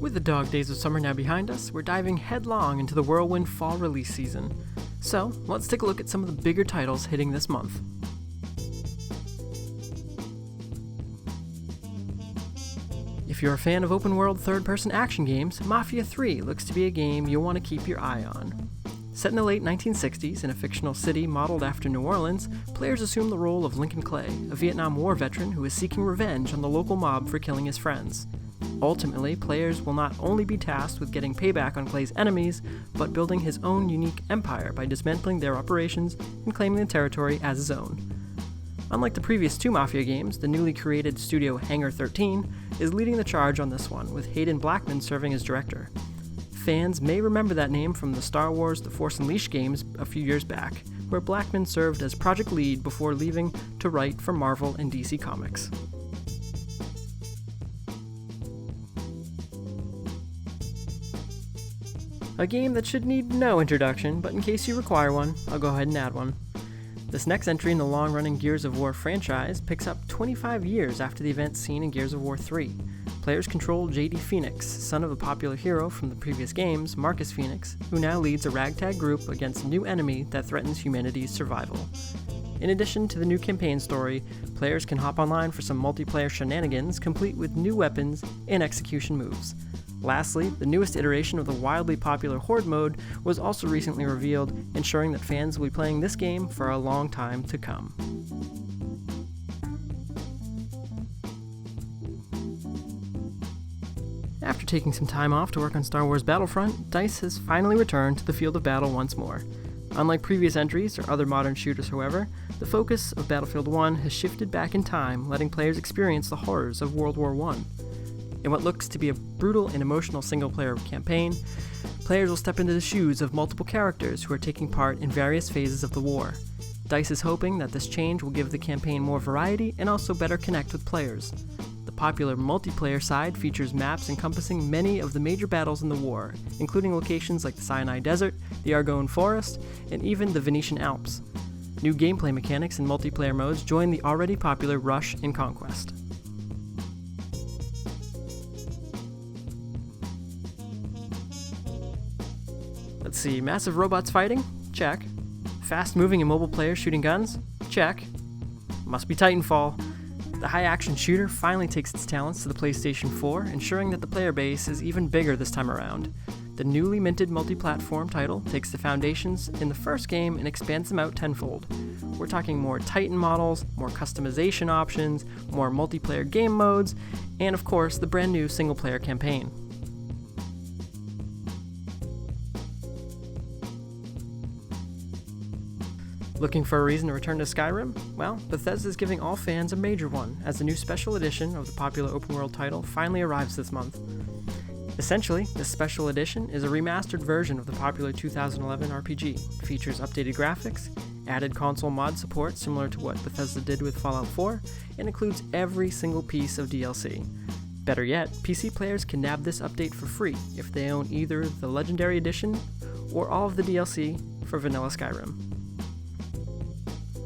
With the dog days of summer now behind us, we're diving headlong into the whirlwind fall release season. So, let's take a look at some of the bigger titles hitting this month. If you're a fan of open-world third-person action games, Mafia III looks to be a game you'll want to keep your eye on. Set in the late 1960s in a fictional city modeled after New Orleans, players assume the role of Lincoln Clay, a Vietnam War veteran who is seeking revenge on the local mob for killing his friends. Ultimately, players will not only be tasked with getting payback on Clay's enemies, but building his own unique empire by dismantling their operations and claiming the territory as his own. Unlike the previous two Mafia games, the newly created studio Hangar 13 is leading the charge on this one, with Hayden Blackman serving as director. Fans may remember that name from the Star Wars The Force Unleashed games a few years back, where Blackman served as project lead before leaving to write for Marvel and DC Comics. A game that should need no introduction, but in case you require one, I'll go ahead and add one. This next entry in the long-running Gears of War franchise picks up 25 years after the events seen in Gears of War 3. Players control JD Phoenix, son of a popular hero from the previous games, Marcus Phoenix, who now leads a ragtag group against a new enemy that threatens humanity's survival. In addition to the new campaign story, players can hop online for some multiplayer shenanigans, complete with new weapons and execution moves. Lastly, the newest iteration of the wildly popular Horde mode was also recently revealed, ensuring that fans will be playing this game for a long time to come. After taking some time off to work on Star Wars Battlefront, DICE has finally returned to the field of battle once more. Unlike previous entries or other modern shooters, however, the focus of Battlefield 1 has shifted back in time, letting players experience the horrors of World War I. In what looks to be a brutal and emotional single-player campaign, players will step into the shoes of multiple characters who are taking part in various phases of the war. DICE is hoping that this change will give the campaign more variety and also better connect with players. The popular multiplayer side features maps encompassing many of the major battles in the war, including locations like the Sinai Desert, the Argonne Forest, and even the Venetian Alps. New gameplay mechanics and multiplayer modes join the already popular Rush and Conquest. Let's see, massive robots fighting? Check. Fast-moving and mobile players shooting guns? Check. Must be Titanfall. The high-action shooter finally takes its talents to the PlayStation 4, ensuring that the player base is even bigger this time around. The newly minted multi-platform title takes the foundations in the first game and expands them out tenfold. We're talking more Titan models, more customization options, more multiplayer game modes, and of course, the brand new single-player campaign. Looking for a reason to return to Skyrim? Well, Bethesda is giving all fans a major one, as the new special edition of the popular open-world title finally arrives this month. Essentially, this special edition is a remastered version of the popular 2011 RPG. It features updated graphics, added console mod support similar to what Bethesda did with Fallout 4, and includes every single piece of DLC. Better yet, PC players can nab this update for free if they own either the Legendary Edition or all of the DLC for vanilla Skyrim.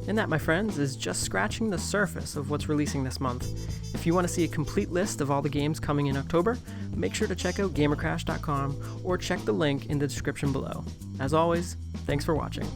And that, my friends, is just scratching the surface of what's releasing this month. If you want to see a complete list of all the games coming in October, make sure to check out gamercrash.com or check the link in the description below. As always, thanks for watching.